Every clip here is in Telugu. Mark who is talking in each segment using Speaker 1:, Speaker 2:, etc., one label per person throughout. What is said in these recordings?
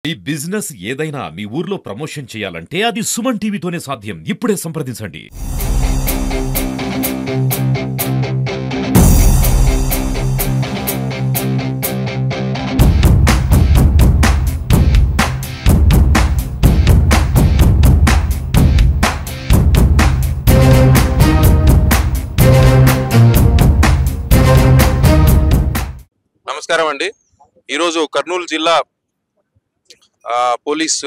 Speaker 1: ఈ బిజినెస్ ఏదైనా మీ ఊర్లో ప్రమోషన్ చేయాలంటే అది సుమన్ టీవీతోనే సాధ్యం. ఇప్పుడే సంప్రదించండి.
Speaker 2: నమస్కారం అండి. ఈరోజు కర్నూలు జిల్లా పోలీస్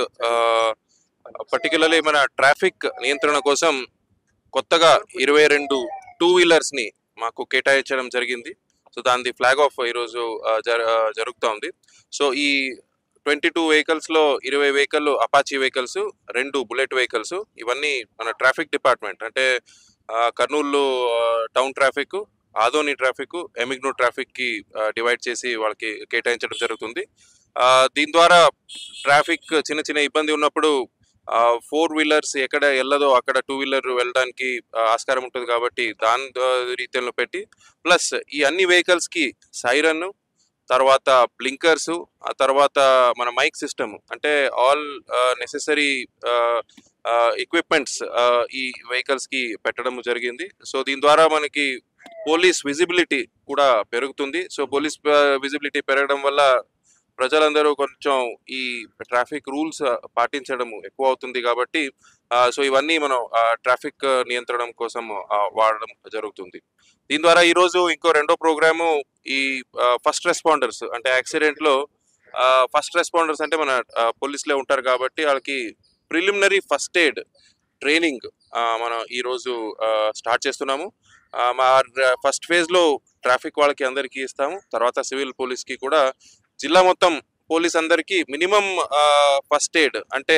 Speaker 2: పర్టికులర్లీ మన ట్రాఫిక్ నియంత్రణ కోసం కొత్తగా 22 టూ వీలర్స్ని మాకు కేటాయించడం జరిగింది. సో దాని ఫ్లాగ్ ఆఫ్ ఈరోజు జరుగుతూ ఉంది. సో ఈ 22 వెహికల్స్లో 20 vehicle Apache vehicles, 2 Bullet vehicles, ఇవన్నీ మన ట్రాఫిక్ డిపార్ట్మెంట్ అంటే Kurnool town traffic, Adoni traffic, Emmiganur traffic కి డివైడ్ చేసి వాళ్ళకి కేటాయించడం జరుగుతుంది. దీని ద్వారా ట్రాఫిక్ చిన్న ఇబ్బంది ఉన్నప్పుడు 4 వీలర్స్ ఎక్కడ వెళ్ళదో అక్కడ 2 వీలర్ వెళ్ళడానికి ఆస్కారం ఉంటుంది కాబట్టి దాని రీతిలో పెట్టి, ప్లస్ ఈ అన్ని వెహికల్స్ కి సైరన్, తర్వాత బ్లింకర్స్, ఆ తర్వాత మన మైక్ సిస్టమ్ అంటే ఆల్ నెసెసరీ ఎక్విప్మెంట్స్ ఈ వెహికల్స్ కి పెట్టడం జరిగింది. సో దీని ద్వారా మనకి పోలీస్ విజిబిలిటీ కూడా పెరుగుతుంది. సో పోలీస్ విజిబిలిటీ పెరగడం వల్ల ప్రజలందరూ కొంచెం ఈ ట్రాఫిక్ రూల్స్ పాటించడం ఎక్కువ అవుతుంది కాబట్టి సో ఇవన్నీ మనం ట్రాఫిక్ నియంత్రణ కోసం వాడడం జరుగుతుంది. దీని ద్వారా ఈరోజు ఇంకో రెండో ప్రోగ్రాము ఈ ఫస్ట్ రెస్పాండర్స్ అంటే యాక్సిడెంట్లో ఫస్ట్ రెస్పాండర్స్ అంటే మన పోలీసులే ఉంటారు కాబట్టి వాళ్ళకి ప్రిలిమినరీ ఫస్ట్ ఎయిడ్ ట్రైనింగ్ మనం ఈరోజు స్టార్ట్ చేస్తున్నాము. మా ఫస్ట్ ఫేజ్లో ట్రాఫిక్ వాళ్ళకి అందరికీ ఇస్తాము. తర్వాత సివిల్ పోలీస్కి కూడా జిల్లా మొత్తం పోలీస్ అందరికీ మినిమం ఫస్ట్ ఎయిడ్ అంటే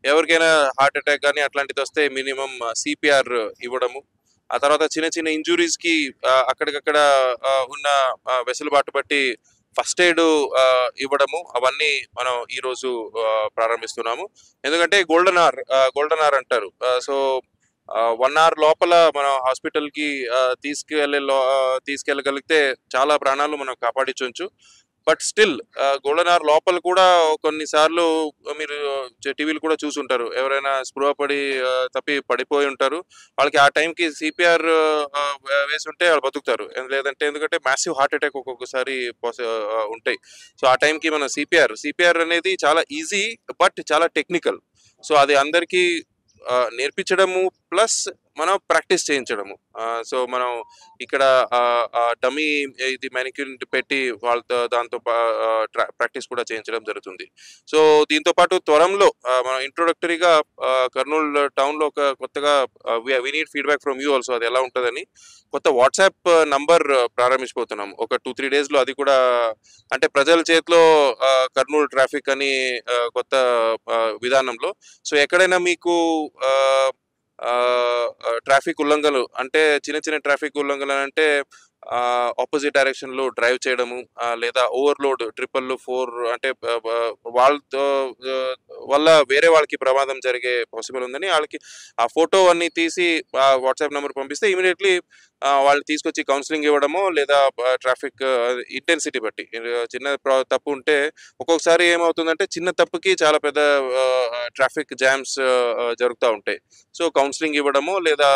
Speaker 2: ఎవరికైనా హార్ట్ అటాక్ కానీ అట్లాంటిది వస్తే మినిమం సిపిఆర్ ఇవ్వడము, ఆ తర్వాత చిన్న ఇంజురీస్కి అక్కడికక్కడ ఉన్న వెసులుబాటు బట్టి ఫస్ట్ ఎయిడ్ ఇవ్వడము, అవన్నీ మనం ఈరోజు ప్రారంభిస్తున్నాము. ఎందుకంటే గోల్డెన్ అవర్ అంటారు. సో 1 hour లోపల మనం హాస్పిటల్కి తీసుకెళ్ళగలిగితే చాలా ప్రాణాలు మనం కాపాడించవచ్చు. బట్ స్టిల్ గోల్డెన్ అవర్ లోపల కూడా కొన్నిసార్లు మీరు టీవీలు కూడా చూసుంటారు, ఎవరైనా స్పృహ పడి పడిపోయి ఉంటారు. వాళ్ళకి ఆ టైంకి సిపిఆర్ వేసి ఉంటే వాళ్ళు బతుకుతారు, లేదంటే ఎందుకంటే మ్యాసివ్ హార్ట్ అటాక్ ఒక్కొక్కసారి ఉంటాయి. సో ఆ టైంకి మన సిపిఆర్ అనేది చాలా ఈజీ బట్ చాలా టెక్నికల్. సో అది అందరికీ నేర్పించడము ప్లస్ మనం ప్రాక్టీస్ చేయించడము. సో మనం ఇక్కడ డమ్మీ ఇది మ్యానిక్యూర్ పెట్టి వాళ్ళతో దాంతో ప్రాక్టీస్ కూడా చేయించడం జరుగుతుంది. సో దీంతో పాటు త్వరలో మనం ఇంట్రొడక్టరీగా కర్నూలు టౌన్లో ఒక కొత్తగా we need feedback from you also, అది ఎలా ఉంటుందని కొత్త వాట్సాప్ నంబర్ ప్రారంభించబోతున్నాం ఒక 2-3 డేస్లో. అది కూడా అంటే ప్రజల చేతిలో కర్నూలు ట్రాఫిక్ అని కొత్త విధానంలో. సో ఎక్కడైనా మీకు ట్రాఫిక్ ఉల్లంఘనలు అంటే చిన్న ట్రాఫిక్ ఉల్లంఘనలు అంటే ఆపోజిట్ డైరెక్షన్ లో డ్రైవ్ చేయడము, లేదా ఓవర్లోడ్ 444 అంటే వాళ్ళతో వల్ల వేరే వాళ్ళకి ప్రమాదం జరిగే పాసిబుల్ ఉందని వాళ్ళకి ఆ ఫోటో అన్ని తీసి వాట్సాప్ నెంబర్ పంపిస్తే ఇమీడియట్లీ వాళ్ళని తీసుకొచ్చి కౌన్సిలింగ్ ఇవ్వడము, లేదా ట్రాఫిక్ ఇంటెన్సిటీ బట్టి చిన్న తప్పు ఉంటే ఒక్కొక్కసారి ఏమవుతుందంటే చిన్న తప్పుకి చాలా పెద్ద ట్రాఫిక్ జామ్స్ జరుగుతూ ఉంటాయి. సో కౌన్సిలింగ్ ఇవ్వడము లేదా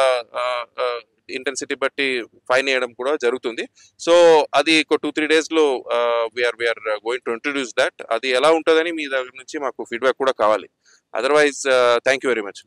Speaker 2: ఇంటెన్సిటీ బట్టి ఫైన్ వేయడం కూడా జరుగుతుంది. సో అది 2-3 డేస్లో we are going to introduce that. అది ఎలా ఉంటుందని మీ దగ్గర నుంచి మాకు ఫీడ్బ్యాక్ కూడా కావాలి. Otherwise thank you very much.